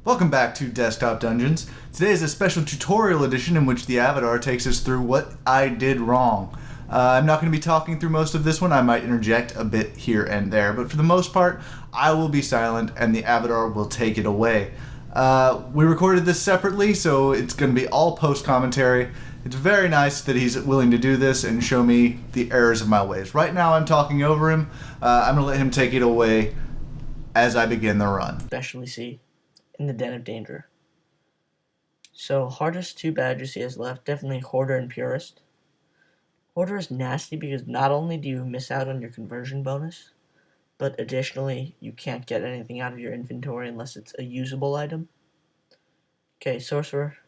Welcome back to Desktop Dungeons. Today is a special tutorial edition in which the Avatar takes us through what I did wrong. I'm not going to be talking through most of this one. I might interject a bit here and there, but for the most part, I will be silent and the Avatar will take it away. We recorded this separately, so it's going to be all post-commentary. It's very nice that he's willing to do this and show me the errors of my ways. Right now, I'm talking over him. I'm going to let him take it away as I begin the run. Especially see in the Den of Danger. So hardest two badges he has left, definitely Hoarder and Purist. Hoarder is nasty because not only do you miss out on your conversion bonus, but additionally you can't get anything out of your inventory unless it's a usable item. Okay, Sorcerer,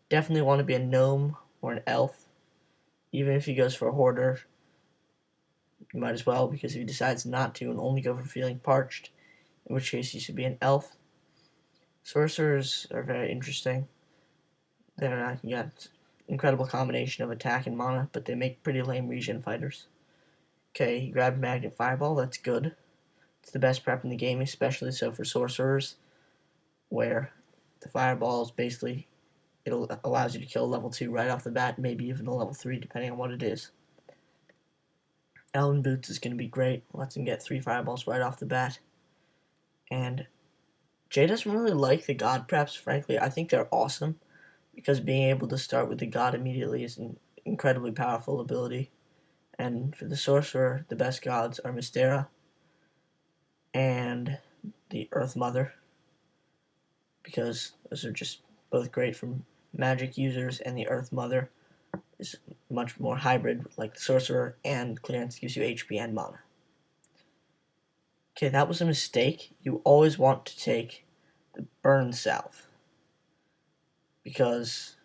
definitely want to be a gnome or an elf. Even if he goes for a Hoarder, you might as well, because if he decides not to and only go for feeling parched, in which case he should be an elf. Sorcerers are very interesting. They're you got incredible combination of attack and mana, but they make pretty lame regen fighters. Okay, he grabbed Magnet Fireball, that's good. It's the best prep in the game, especially so for sorcerers, where the fireball is basically, it allows you to kill level 2 right off the bat, maybe even a level 3 depending on what it is. Elven Boots is going to be great, lets him get 3 fireballs right off the bat. And Jay doesn't really like the God preps, frankly. I think they're awesome, because being able to start with the God immediately is an incredibly powerful ability. And for the Sorcerer, the best gods are Mystera and the Earth Mother, because those are just both great for magic users, and the Earth Mother is much more hybrid, like the Sorcerer, and clearance gives you HP and mana. Okay, that was a mistake. You always want to take the Burn Salve, because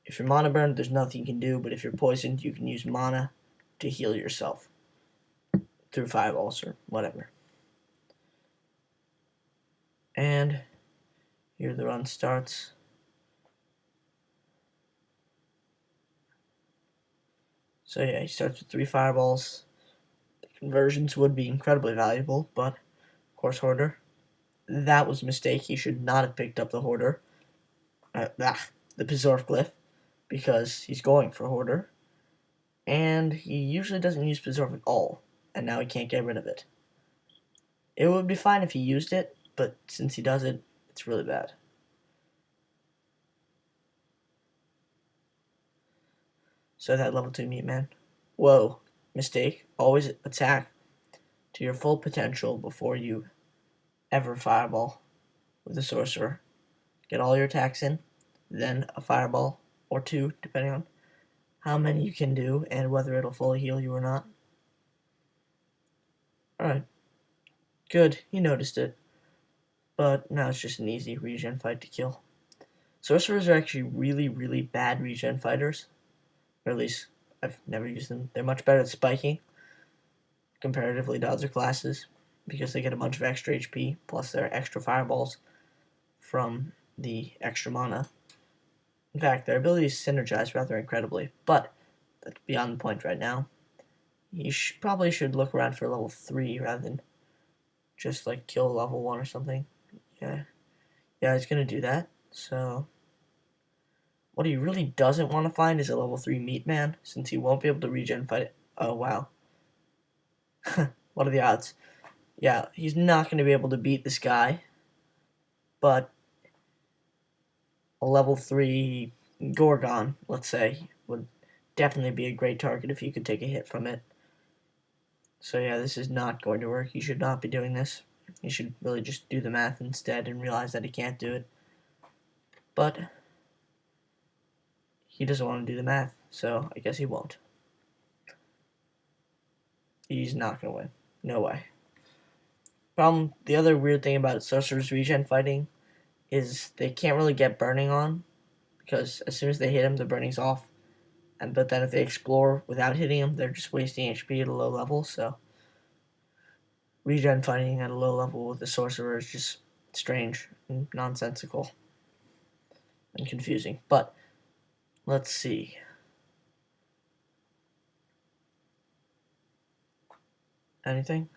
if you're mana burned, there's nothing you can do, but if you're poisoned, you can use mana to heal yourself through fireballs or whatever. And here the run starts. So yeah, he starts with 3 fireballs. The conversions would be incredibly valuable, but of course Hoarder. That was a mistake. He should not have picked up the Hoarder. The Pizorf Glyph, because he's going for Hoarder. And he usually doesn't use Pizorf at all, and now he can't get rid of it. It would be fine if he used it, but since he does it, it's really bad. So that level 2 meat man. Whoa, mistake. Always attack to your full potential before you ever fireball with a sorcerer. Get all your attacks in, then a fireball or 2, depending on how many you can do and whether it'll fully heal you or not. Alright. Good, you noticed it. But now it's just an easy regen fight to kill. Sorcerers are actually really, really bad regen fighters. Or at least, I've never used them. They're much better at spiking, comparatively to other classes, because they get a bunch of extra HP, plus their extra fireballs from the extra mana. In fact, their abilities synergize rather incredibly, but that's beyond the point right now. You probably should look around for level 3 rather than just like kill level 1 or something. Yeah, he's gonna do that, so what he really doesn't want to find is a level 3 meat man, since he won't be able to regen fight it. Oh, wow. What are the odds? Yeah, he's not going to be able to beat this guy, but a level 3 Gorgon, let's say, would definitely be a great target if you could take a hit from it. So yeah, this is not going to work. You should not be doing this. You should really just do the math instead and realize that he can't do it. But he doesn't want to do the math, so I guess he won't. He's not going to win. No way. The other weird thing about Sorcerer's regen fighting is they can't really get burning on, because as soon as they hit him, the burning's off. But then if they explore without hitting him, they're just wasting HP at a low level, so regen fighting at a low level with the Sorcerer is just strange and nonsensical and confusing. But let's see. Anything?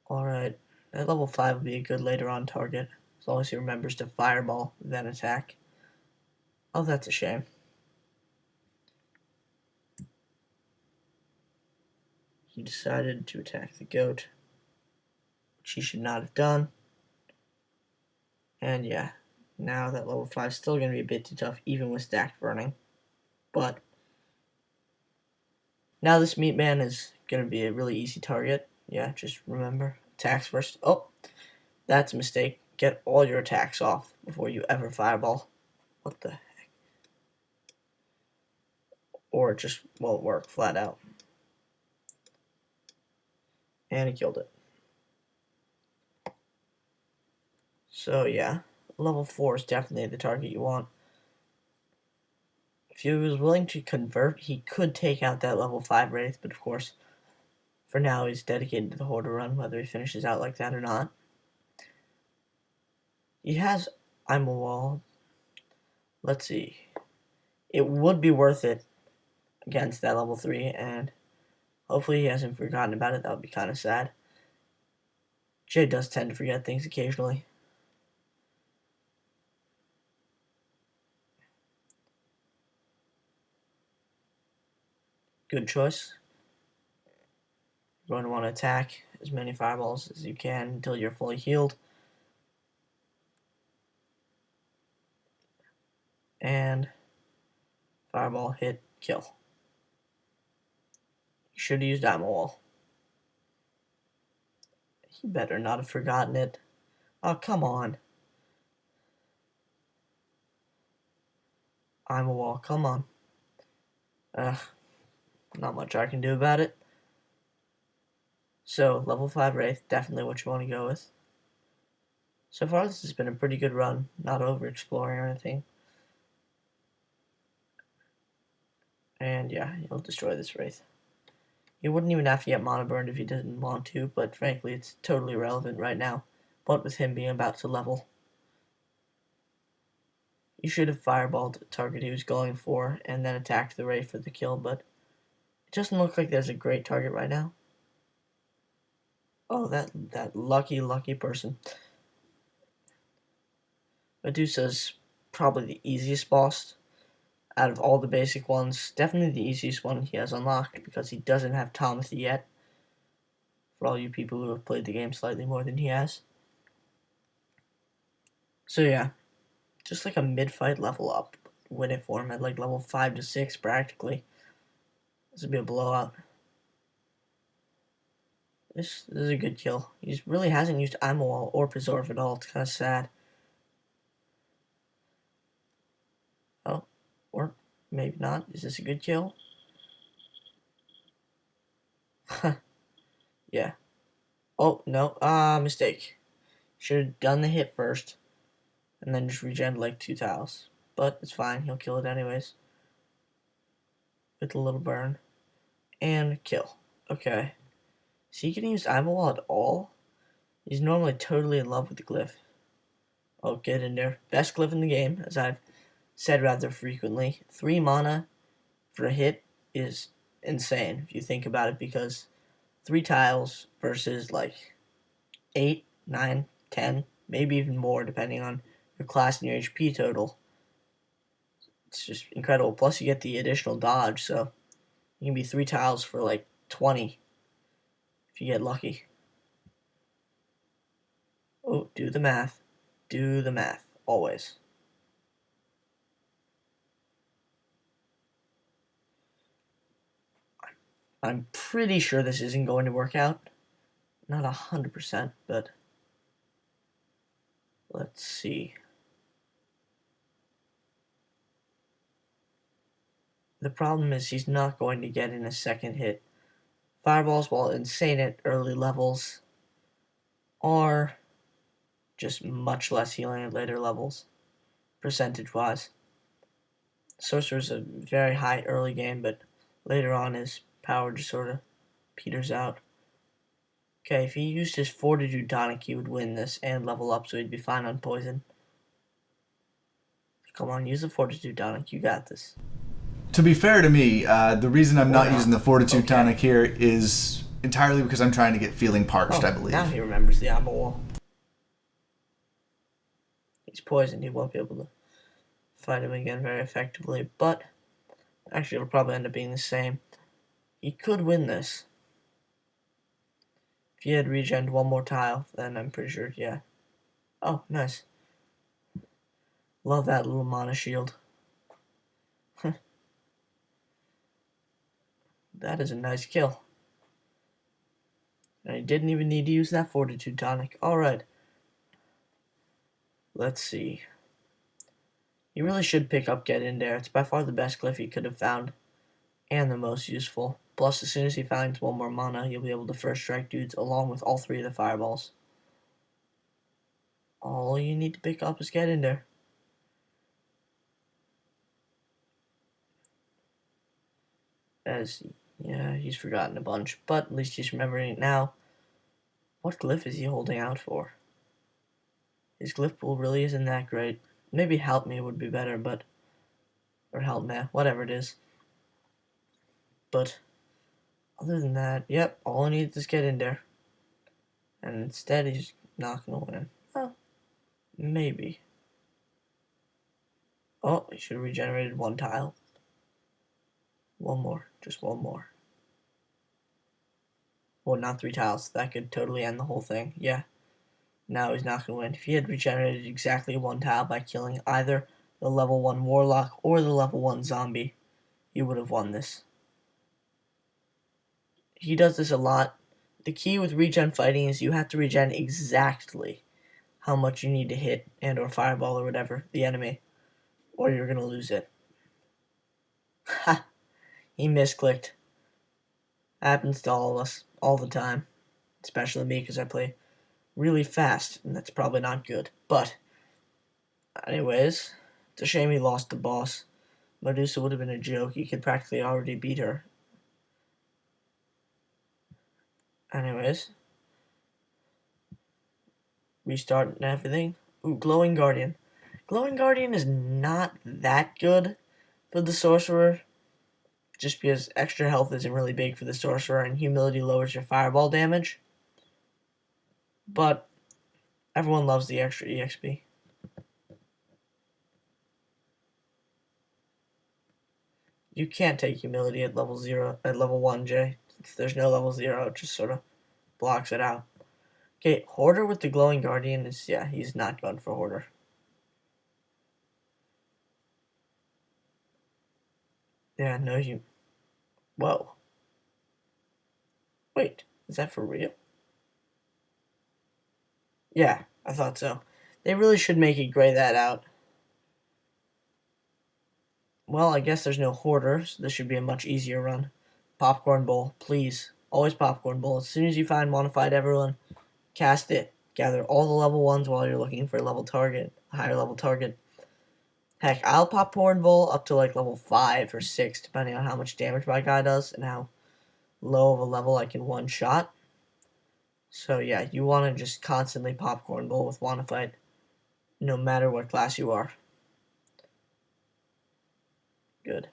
Alright. At level 5 would be a good later on target. as long as he remembers to fireball, then attack. Oh, that's a shame. He decided to attack the goat, which he should not have done. And yeah, now that level 5 is still going to be a bit too tough, even with stacked burning. But now this meat man is going to be a really easy target. Yeah, just remember, attacks first. Oh, that's a mistake. Get all your attacks off before you ever fireball. What the heck? Or it just won't work flat out. And he killed it. So yeah, level 4 is definitely the target you want. If he was willing to convert, he could take out that level 5 Wraith, but of course, for now he's dedicated to the Horde run, whether he finishes out like that or not. He has I'm a Wall. Let's see. It would be worth it against that level 3, and hopefully he hasn't forgotten about it. That would be kind of sad. Jay does tend to forget things occasionally. Good choice. You're going to want to attack as many fireballs as you can until you're fully healed. And fireball, hit, kill. You should have used Ammo Wall. He better not have forgotten it. Oh, come on. Ammo Wall, come on. Not much I can do about it. So, level 5 Wraith, definitely what you want to go with. So far, this has been a pretty good run. Not over-exploring or anything. And yeah, he'll destroy this Wraith. He wouldn't even have to get mana burned if he didn't want to, but frankly, it's totally irrelevant right now. But with him being about to level. You should have fireballed the target he was going for, and then attacked the Wraith for the kill, but it doesn't look like there's a great target right now. Oh, that lucky person. Medusa's probably the easiest boss out of all the basic ones. Definitely the easiest one he has unlocked because he doesn't have Thomas yet. For all you people who have played the game slightly more than he has. So yeah, just like a mid-fight level up. Win it for him at like level 5 to 6 practically. This would be a blowout. This is a good kill. He really hasn't used Ammo Wall or Preserve at all. It's kind of sad. Oh, or maybe not. Is this a good kill? Yeah. Oh, no. Mistake. Should have done the hit first. And then just regen like 2 tiles. But it's fine. He'll kill it anyways. With a little burn. And kill. Okay. Is he gonna use Ammo Wall at all? He's normally totally in love with the glyph. Oh, get in there. Best glyph in the game, as I've said rather frequently. 3 mana for a hit is insane if you think about it, because 3 tiles versus like 8, 9, 10, maybe even more depending on your class and your HP total. It's just incredible. Plus you get the additional dodge, so you can be 3 tiles for like 20 if you get lucky. Oh, do the math. Do the math. Always. I'm pretty sure this isn't going to work out. Not 100%, but let's see. The problem is he's not going to get in a second hit. Fireballs, while insane at early levels, are just much less healing at later levels, percentage-wise. Sorcerer's a very high early game, but later on his power just sort of peters out. Okay, if he used his Fortitude tonic, he would win this and level up, so he'd be fine on poison. Come on, use the Fortitude tonic. You got this. To be fair to me, the reason I'm not using the Fortitude Okay. tonic here is entirely because I'm trying to get Feeling Parched, I believe. Now he remembers the Ammo Wall. He's poisoned. He won't be able to fight him again very effectively. But actually, it'll probably end up being the same. He could win this. If he had regened one more tile, then I'm pretty sure, yeah. Oh, nice. Love that little mana shield. That is a nice kill. And he didn't even need to use that Fortitude tonic. Alright. Let's see. You really should pick up Get In There. It's by far the best glyph you could have found. And the most useful. Plus, as soon as he finds one more mana, you'll be able to first strike dudes along with all 3 of the fireballs. All you need to pick up is Get In There. Yeah, he's forgotten a bunch, but at least he's remembering it now. What glyph is he holding out for? His glyph pool really isn't that great. Maybe Help Me would be better, but... Or Help Me, whatever it is. But, other than that, yep, all I need is Get In There. And instead, he's not gonna win. Well, maybe. Oh, he should have regenerated 1 tile. One more, just 1 more. Well, not 3 tiles. That could totally end the whole thing. Yeah. Now he's not going to win. If he had regenerated exactly 1 tile by killing either the level 1 Warlock or the level 1 Zombie, he would have won this. He does this a lot. The key with regen fighting is you have to regen exactly how much you need to hit and or fireball or whatever the enemy, or you're going to lose it. Ha! He misclicked. Happens to all of us, all the time. Especially me, because I play really fast, and that's probably not good. But, anyways, it's a shame he lost the boss. Medusa would have been a joke. He could practically already beat her. Anyways. Restart and everything. Ooh, Glowing Guardian. Glowing Guardian is not that good for the Sorcerer. Just because extra health isn't really big for the Sorcerer, and Humility lowers your fireball damage. But everyone loves the extra EXP. You can't take Humility at level 1, Jay. There's no level 0, it just sort of blocks it out. Okay, Hoarder with the Glowing Guardian is, yeah, he's not going for Hoarder. Yeah, no, you... Whoa. Wait, is that for real? Yeah, I thought so. They really should make it gray that out. Well, I guess there's no Hoarder, so this should be a much easier run. Popcorn Bowl, please. Always Popcorn Bowl. As soon as you find want to fight everyone, cast it. Gather all the level 1s while you're looking for a level target, a higher level target. Heck, I'll Popcorn Bowl up to like level 5 or 6, depending on how much damage my guy does and how low of a level I can one-shot. So yeah, you want to just constantly Popcorn Bowl with Wanna Fight, no matter what class you are. Good.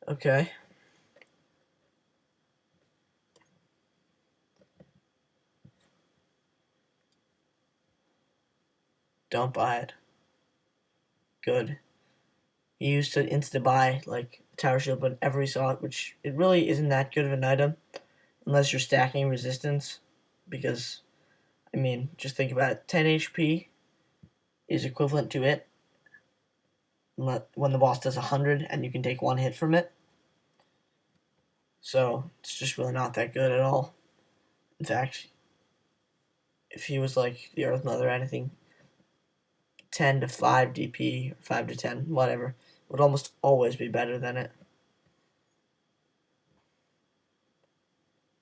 Okay. Don't buy it. Good. He used to insta-buy, like, Tower Shield whenever he saw it, which it really isn't that good of an item, unless you're stacking resistance, because, I mean, just think about it. 10 HP is equivalent to it when the boss does 100, and you can take 1 hit from it. So, it's just really not that good at all. In fact, if he was like the Earth Mother or anything, 10 to 5 DP, or 5 to 10, whatever, would almost always be better than it.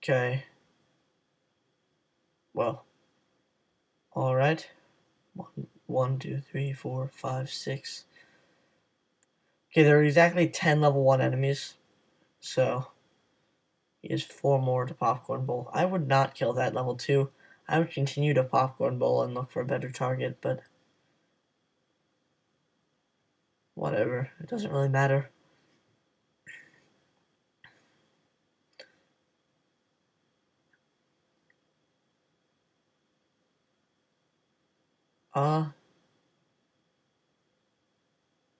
Okay. Well. Alright. 1, 2, 3, 4, 5, 6. Okay, there are exactly 10 level 1 enemies. So, he has 4 more to Popcorn Bowl. I would not kill that level 2. I would continue to Popcorn Bowl and look for a better target, but whatever. It doesn't really matter.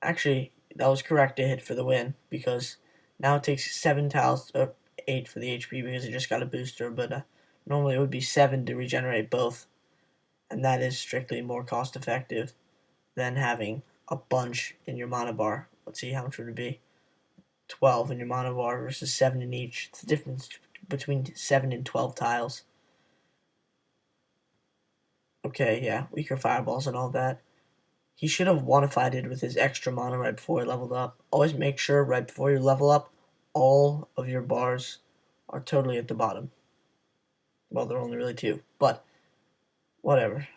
Actually, that was correct to hit for the win because now it takes 7 tiles, or 8 for the HP because it just got a booster, but normally it would be 7 to regenerate both, and that is strictly more cost effective than having a bunch in your mana bar. Let's see, how much would it be? 12 in your mana bar versus 7 in each. It's the difference between 7 and 12 tiles. Okay, yeah, weaker fireballs and all that. He should have one-ified it with his extra mana right before he leveled up. Always make sure right before you level up, all of your bars are totally at the bottom. Well, they're only really 2, but whatever.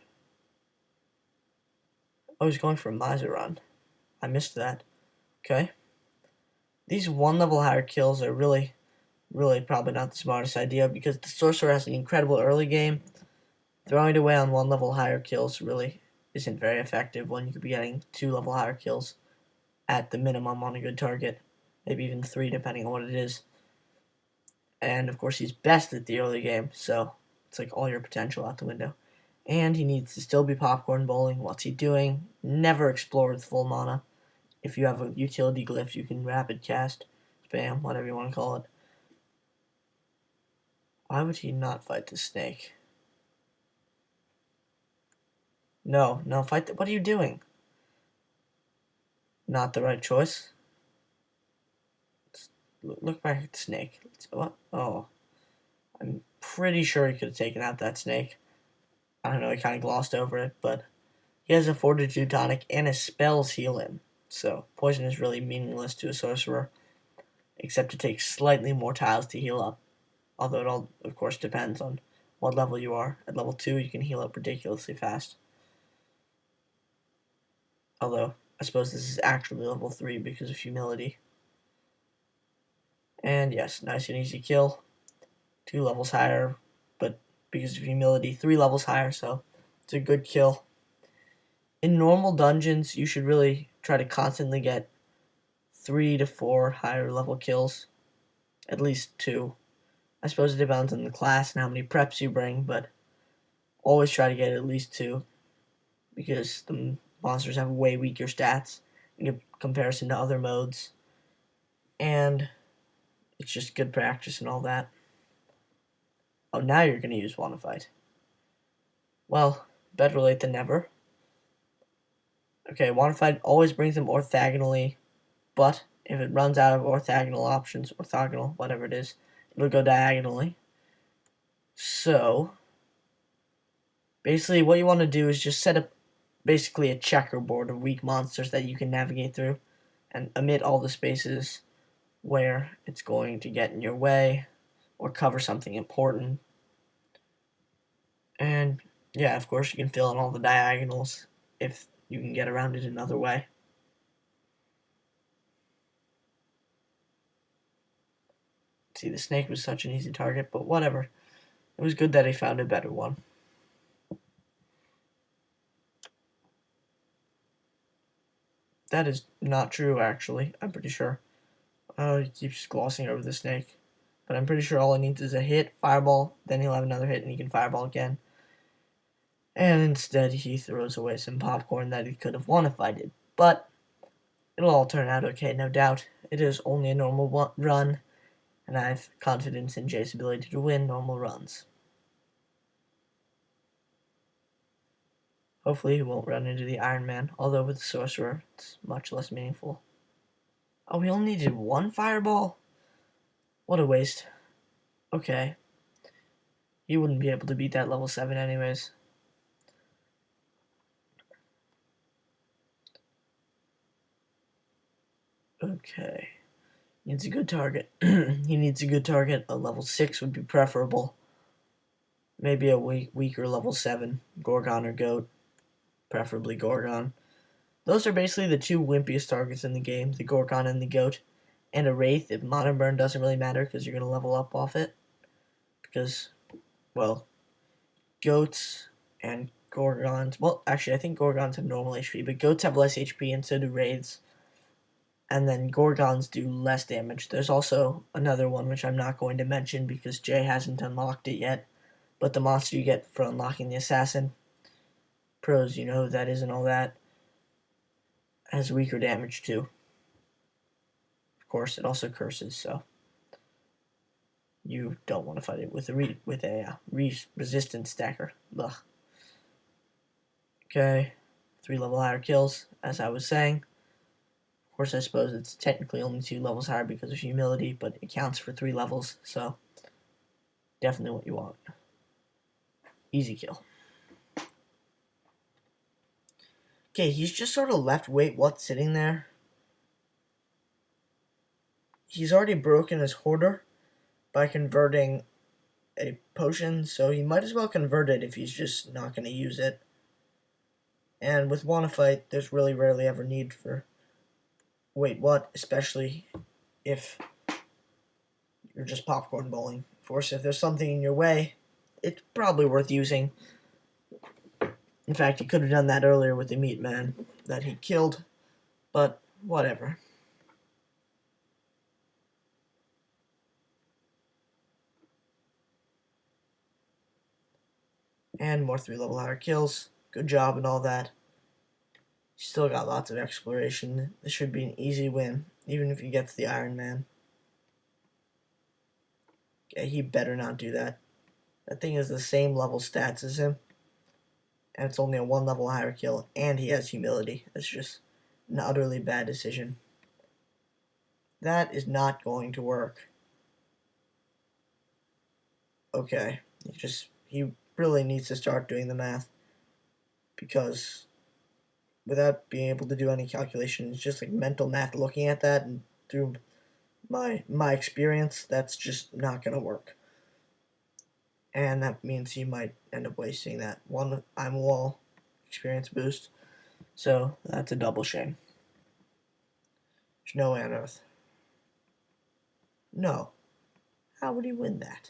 I was going for a Mizeron. I missed that. Okay. These 1 level higher kills are really probably not the smartest idea because the Sorcerer has an incredible early game. Throwing it away on 1 level higher kills really isn't very effective when you could be getting 2 level higher kills at the minimum on a good target. Maybe even 3 depending on what it is. And of course he's best at the early game, so it's like all your potential out the window. And he needs to still be popcorn bowling. What's he doing? Never explore with full mana. If you have a utility glyph, you can rapid cast, spam, whatever you want to call it. Why would he not fight the snake? No, fight the... What are you doing? Not the right choice. Look back at the snake. What? Oh. I'm pretty sure he could have taken out that snake. I don't know, he kind of glossed over it, but he has a Fortitude tonic and his spells heal him. So, poison is really meaningless to a sorcerer, except it takes slightly more tiles to heal up. Although it all, of course, depends on what level you are. At level 2, you can heal up ridiculously fast. Although, I suppose this is actually level 3 because of humility. And yes, nice and easy kill. 2 levels higher, but because of humility, 3 levels higher, so it's a good kill. In normal dungeons, you should really try to constantly get 3 to 4 higher level kills. At least 2. I suppose it depends on the class and how many preps you bring, but always try to get at least 2. Because the monsters have way weaker stats in comparison to other modes. And it's just good practice and all that. Oh, now you're going to use Wanna-Fight. Well, better late than never. Okay, Wanna-Fight always brings them orthogonally, but if it runs out of orthogonal options, orthogonal, whatever it is, it'll go diagonally. So, basically what you want to do is just set up basically a checkerboard of weak monsters that you can navigate through and omit all the spaces where it's going to get in your way or cover something important. And yeah, of course you can fill in all the diagonals if you can get around it another way. See, the snake was such an easy target, but whatever. It was good that he found a better one. That is not true, actually. I'm pretty sure. Oh, he keeps glossing over the snake. But I'm pretty sure all he needs is a hit, fireball, then he'll have another hit and he can fireball again. And instead he throws away some popcorn that he could have won if I did. But it'll all turn out okay, no doubt. It is only a normal run, and I have confidence in Jay's ability to win normal runs. Hopefully he won't run into the Iron Man, although with the Sorcerer, it's much less meaningful. Oh, we only needed 1 fireball? What a waste. Okay. He wouldn't be able to beat that level 7 anyways. Okay. Needs a good target. He needs a good target. A level 6 would be preferable. Maybe a weaker level 7. Gorgon or Goat. Preferably Gorgon. Those are basically the 2 wimpiest targets in the game. The Gorgon and the Goat. And a Wraith. If Mana Burn doesn't really matter because you're going to level up off it. Because, well, Goats and Gorgons. Well, actually, I think Gorgons have normal HP. But Goats have less HP and so do Wraiths. And then Gorgons do less damage. There's also another one which I'm not going to mention because Jay hasn't unlocked it yet. But the monster you get for unlocking the Assassin. Pros, you know who that is and all that. has weaker damage too. Of course, it also curses, so you don't want to fight it with a resistance stacker. Ugh. Okay, 3 level higher kills, as I was saying. Of course, I suppose it's technically only 2 levels higher because of humility, but it counts for 3 levels, so definitely what you want. Easy kill. Okay, he's just sort of left Wait What sitting there. He's already broken his Hoarder by converting a potion, so he might as well convert it if he's just not going to use it. And with Wanna Fight, there's really rarely ever need for Wait What, especially if you're just popcorn bowling. Of course, if there's something in your way, it's probably worth using. In fact, he could have done that earlier with the Meat Man that he killed, but whatever. And more 3 level higher kills. Good job and all that. Still got lots of exploration. This should be an easy win, even if he gets the Iron Man. Okay, he better not do that. That thing is the same level stats as him. And it's only a 1 level higher kill, and he has humility. That's just an utterly bad decision. That is not going to work. Okay, he really needs to start doing the math, because without being able to do any calculations, just like mental math, looking at that and through my experience, that's just not gonna work. And that means he might end up wasting that one I'm a wall experience boost. So that's a double shame. There's no way on earth. No. How would he win that?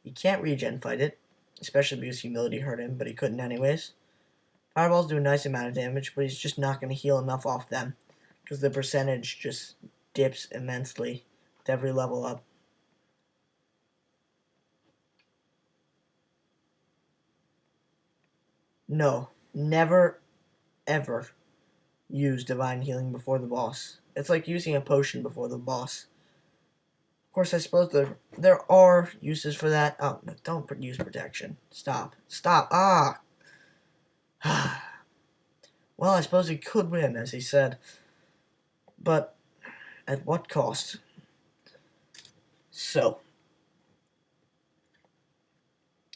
He can't regen fight it, especially because humility hurt him, but he couldn't anyways. Fireballs do a nice amount of damage, but he's just not going to heal enough off them, because the percentage just dips immensely with every level up. No, never, ever use Divine Healing before the boss. It's like using a potion before the boss. Of course, I suppose there are uses for that. Oh, no, don't use protection. Stop. Stop. Ah! Well, I suppose he could win, as he said. But at what cost? So,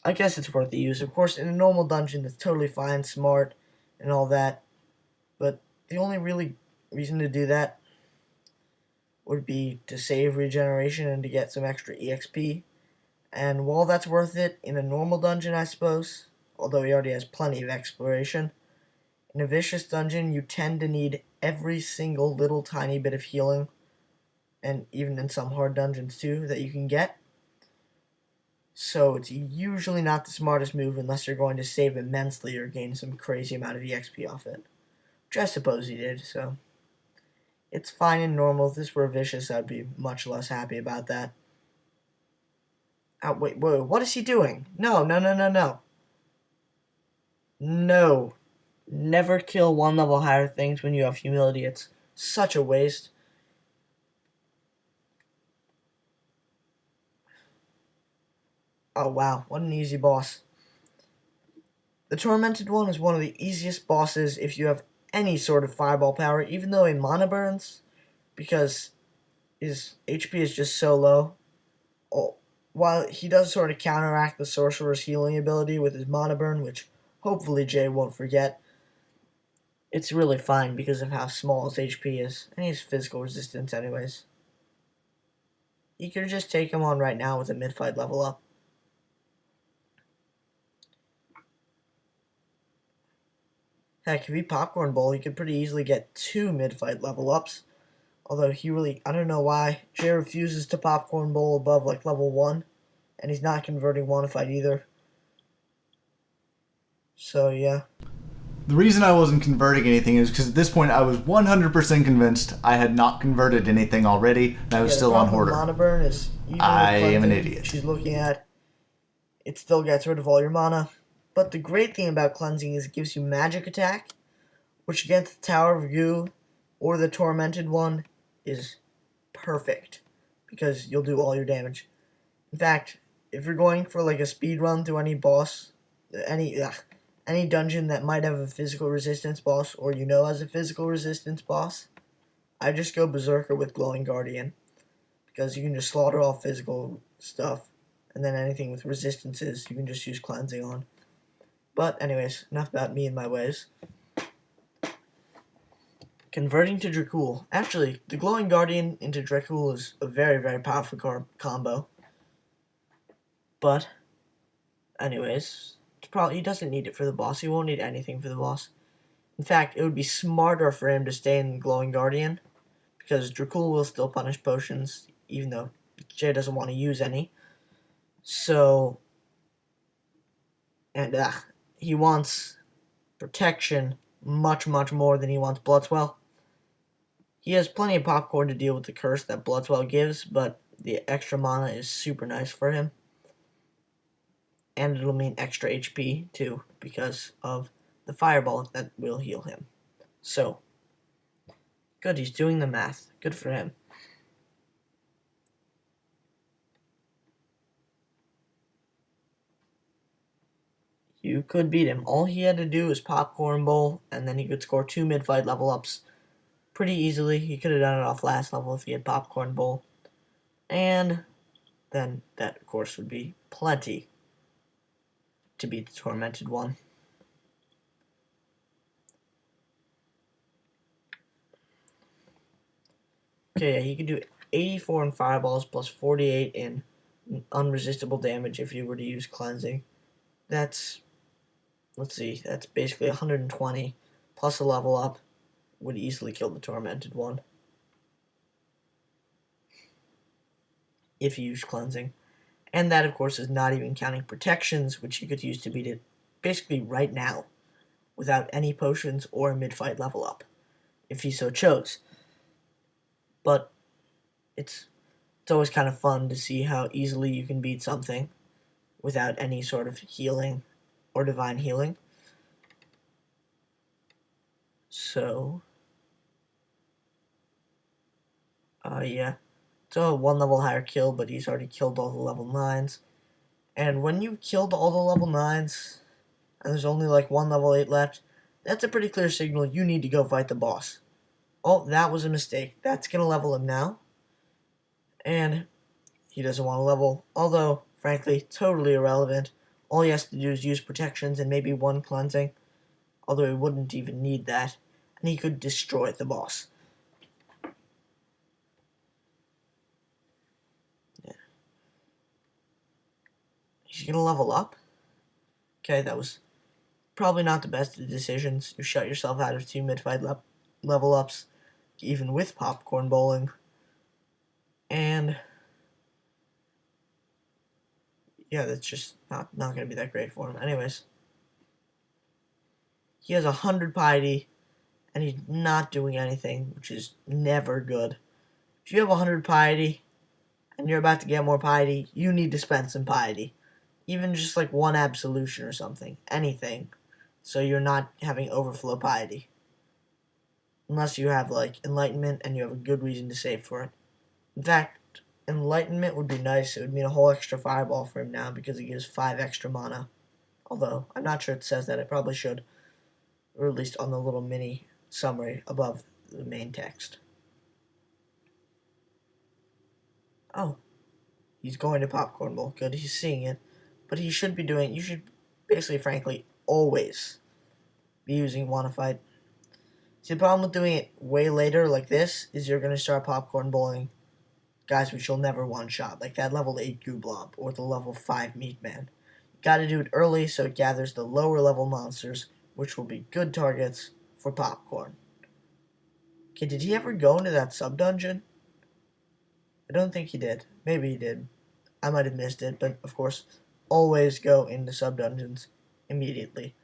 I guess it's worth the use. Of course, in a normal dungeon, it's totally fine, smart, and all that. But the only really reason to do that would be to save regeneration and to get some extra EXP. And while that's worth it in a normal dungeon, I suppose, although he already has plenty of exploration, in a vicious dungeon, you tend to need every single little tiny bit of healing, and even in some hard dungeons too, that you can get. So it's usually not the smartest move unless you're going to save immensely or gain some crazy amount of EXP off it. Which I suppose he did, so it's fine and normal. If this were vicious, I'd be much less happy about that. Oh, wait, whoa, what is he doing? No, no, no, no, no. No. Never kill 1 level higher things when you have humility. It's such a waste. Oh, wow, what an easy boss. The Tormented One is one of the easiest bosses if you have any sort of fireball power, even though he mana burns, because his HP is just so low. Oh, while he does sort of counteract the Sorcerer's healing ability with his mana burn, which hopefully Jay won't forget, it's really fine because of how small his HP is, and he has physical resistance anyways. You could just take him on right now with a mid-fight level up. Heck, if he Popcorn Bowl, he could pretty easily get 2 mid-fight level ups. Although I don't know why, Jay refuses to Popcorn Bowl above like level 1, and he's not converting Wanna Fight either. So yeah. The reason I wasn't converting anything is because at this point I was 100% convinced I had not converted anything already, and I was still on Hoarder. Mana burn is even I am an idiot. She's looking at it still gets rid of all your mana. But the great thing about cleansing is it gives you magic attack, which against the Tower of Goo or the Tormented one is perfect because you'll do all your damage. In fact, if you're going for like a speed run through any boss, any any dungeon that might have a physical resistance boss or has a physical resistance boss, I just go Berserker with Glowing Guardian because you can just slaughter all physical stuff, and then anything with resistances you can just use cleansing on. But anyways, enough about me and my ways. Converting to Dracul. Actually, the Glowing Guardian into Dracul is a very, very powerful combo. But, anyways, he doesn't need it for the boss. He won't need anything for the boss. In fact, it would be smarter for him to stay in Glowing Guardian, because Dracul will still punish potions, even though Jay doesn't want to use any. So, and he wants protection much, much more than he wants Bloodswell. He has plenty of popcorn to deal with the curse that Bloodswell gives, but the extra mana is super nice for him. And it'll mean extra HP, too, because of the fireball that will heal him. So, good, he's doing the math. Good for him. You could beat him. All he had to do was Popcorn Bowl, and then he could score 2 mid-fight level ups pretty easily. He could have done it off last level if he had Popcorn Bowl. And then that, of course, would be plenty to beat the Tormented one. Okay, yeah, he could do 84 in Fireballs plus 48 in unresistible damage if you were to use Cleansing. That's, let's see, that's basically 120 plus a level up would easily kill the Tormented one. If you use Cleansing. And that, of course, is not even counting protections, which you could use to beat it basically right now, without any potions or a mid-fight level up, if he so chose. But it's always kind of fun to see how easily you can beat something without any sort of healing or divine healing. So, yeah. It's a 1 level higher kill, but he's already killed all the level 9s. And when you've killed all the level 9s, and there's only like 1 level 8 left, that's a pretty clear signal you need to go fight the boss. Oh, that was a mistake. That's going to level him now. And he doesn't want to level, although, frankly, totally irrelevant. All he has to do is use protections and maybe 1 cleansing, although he wouldn't even need that, and he could destroy the boss. Yeah. He's going to level up. Okay, that was probably not the best of decisions. You shut yourself out of 2 mid-fight level ups, even with Popcorn Bowling. And yeah, that's just not going to be that great for him. Anyways, he has 100 piety, and he's not doing anything, which is never good. If you have 100 piety, and you're about to get more piety, you need to spend some piety. Even just like 1 absolution or something. Anything. So you're not having overflow piety. Unless you have like enlightenment and you have a good reason to save for it. In fact, enlightenment would be nice. It would mean a whole extra fireball for him now because he gives 5 extra mana. Although, I'm not sure it says that. It probably should. Or at least on the little mini summary above the main text. Oh. He's going to Popcorn Bowl. Good, he's seeing it. But you should basically, frankly, always be using Wanna Fight. See, the problem with doing it way later like this is you're going to start Popcorn Bowling guys which you'll never one-shot, like that level 8 Gooblob or the level 5 Meatman. You gotta do it early so it gathers the lower level monsters, which will be good targets for Popcorn. Okay, did he ever go into that sub-dungeon? I don't think he did. Maybe he did. I might have missed it, but of course, always go into sub-dungeons immediately.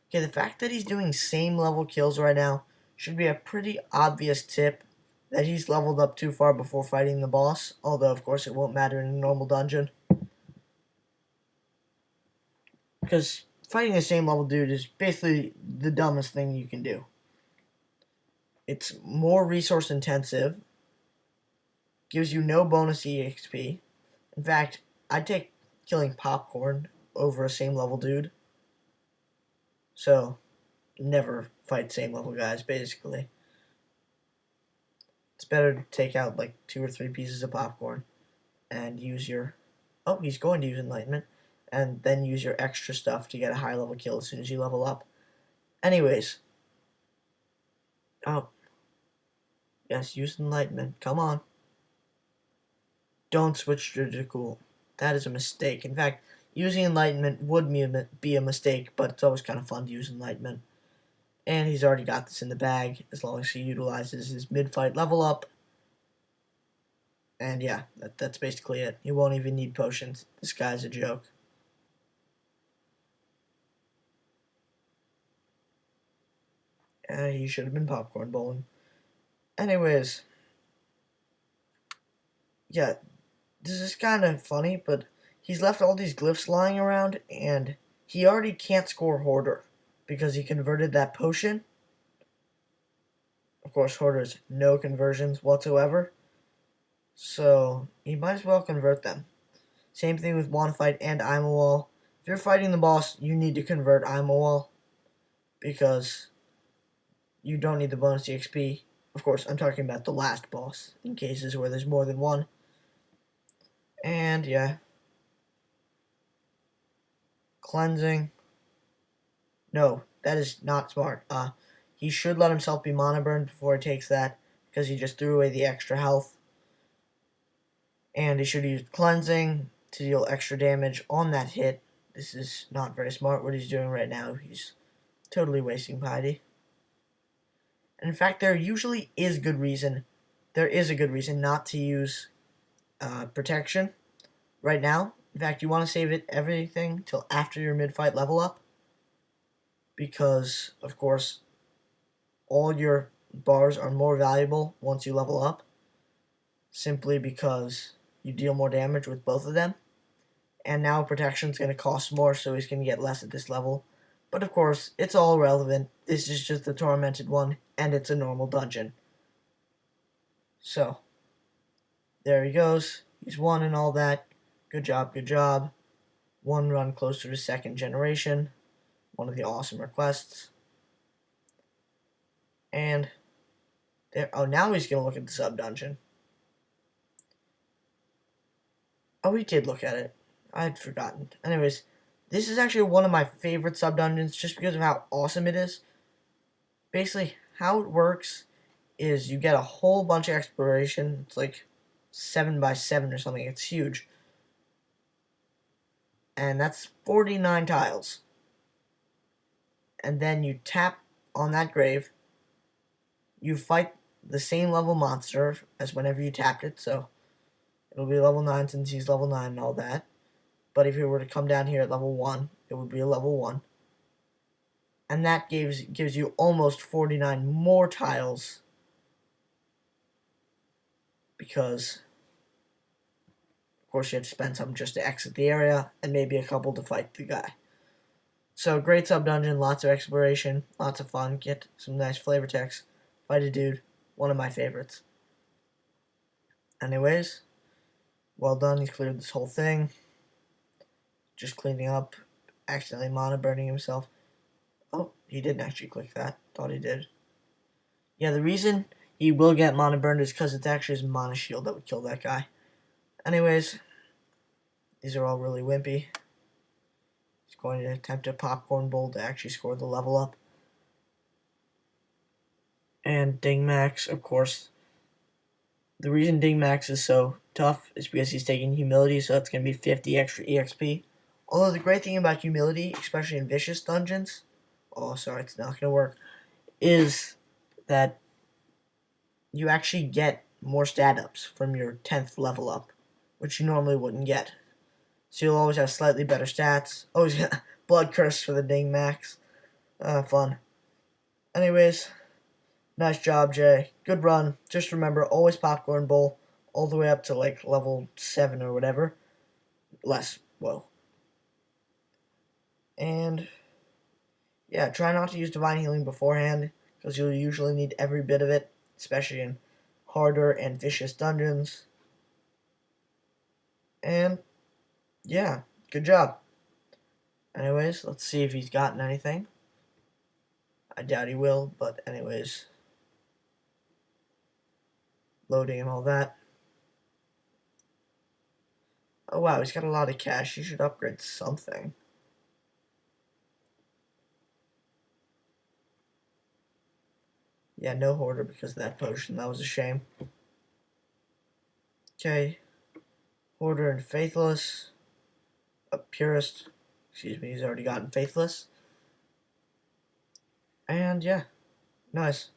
Okay, the fact that he's doing same level kills right now should be a pretty obvious tip that he's leveled up too far before fighting the boss, although of course it won't matter in a normal dungeon. Because fighting the same level dude is basically the dumbest thing you can do. It's more resource intensive, gives you no bonus EXP. In fact, I'd take killing Popcorn over a same level dude. So, never fight same level guys, basically. It's better to take out like 2 or 3 pieces of Popcorn and use your. Oh, he's going to use Enlightenment. And then use your extra stuff to get a high level kill as soon as you level up. Anyways. Oh. Yes, use Enlightenment. Come on. Don't switch to Jakul. That is a mistake. In fact, using Enlightenment would be a mistake, but it's always kind of fun to use Enlightenment. And he's already got this in the bag, as long as he utilizes his mid-fight level up. And yeah, that's basically it. He won't even need potions. This guy's a joke. He should have been popcorn bowling. Anyways, yeah, this is kind of funny, but he's left all these glyphs lying around, and he already can't score Hoarder because he converted that potion. Of course, Hoarder's no conversions whatsoever, so he might as well convert them. Same thing with Wand Fight and Imawall. If you're fighting the boss, you need to convert Imawall because you don't need the bonus EXP. Of course, I'm talking about the last boss, in cases where there's more than one. And yeah. Cleansing. No, that is not smart. He should let himself be mana burned before he takes that, because he just threw away the extra health. And he should use cleansing to deal extra damage on that hit. This is not very smart what he's doing right now. He's totally wasting piety. And in fact, there usually is a good reason not to use protection right now. In fact, you want to save everything till after your mid-fight level up, because, of course, all your bars are more valuable once you level up, simply because you deal more damage with both of them. And now protection's going to cost more, so he's going to get less at this level. But of course, it's all irrelevant. This is just the tormented one, and it's a normal dungeon. So, there he goes. He's won and all that. Good job, good job. One run closer to second generation. One of the awesome requests. And there. Oh, now he's going to look at the sub-dungeon. Oh, he did look at it. I'd forgotten. Anyways, this is actually one of my favorite sub-dungeons just because of how awesome it is. Basically, how it works is you get a whole bunch of exploration. It's like 7x7 or something. It's huge. And that's 49 tiles. And then you tap on that grave. You fight the same level monster as whenever you tapped it. So it'll be level 9 since he's level 9 and all that. But if he were to come down here at level 1, it would be a level 1. And that gives you almost 49 more tiles. Because, of course, you have to spend some just to exit the area, and maybe a couple to fight the guy. So, great sub-dungeon, lots of exploration, lots of fun, get some nice flavor text, fight a dude, one of my favorites. Anyways, well done, he's cleared this whole thing. Just cleaning up, accidentally mana burning himself. Oh, he didn't actually click that. Thought he did. Yeah, the reason he will get mana burned is because it's actually his mana shield that would kill that guy. Anyways, these are all really wimpy. He's going to attempt a popcorn bowl to actually score the level up. And Ding Max, of course. The reason Ding Max is so tough is because he's taking humility, so that's going to be 50 extra EXP. Although the great thing about humility, especially in vicious dungeons, oh sorry, it's not going to work, is that you actually get more stat ups from your 10th level up, which you normally wouldn't get. So you'll always have slightly better stats. Oh, he's got Blood Curse for the Ding Max. Fun. Anyways, nice job, Jay. Good run. Just remember, always popcorn bowl, all the way up to like level 7 or whatever. Less, whoa. And yeah, try not to use Divine Healing beforehand, because you'll usually need every bit of it, especially in harder and vicious dungeons. And yeah, good job. Anyways, let's see if he's gotten anything. I doubt he will, but anyways. Loading and all that. Oh wow, he's got a lot of cash. He should upgrade something. Yeah, no hoarder because of that potion. That was a shame. Okay. Hoarder and faithless. A purist. Excuse me, he's already gotten faithless. And yeah, nice.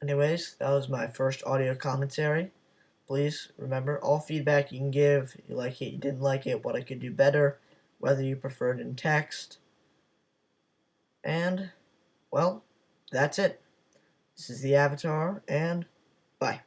Anyways, that was my first audio commentary. Please remember, all feedback you can give, you like it, you didn't like it, what I could do better, whether you prefer it in text. And, well, that's it. This is the Avatar, and bye.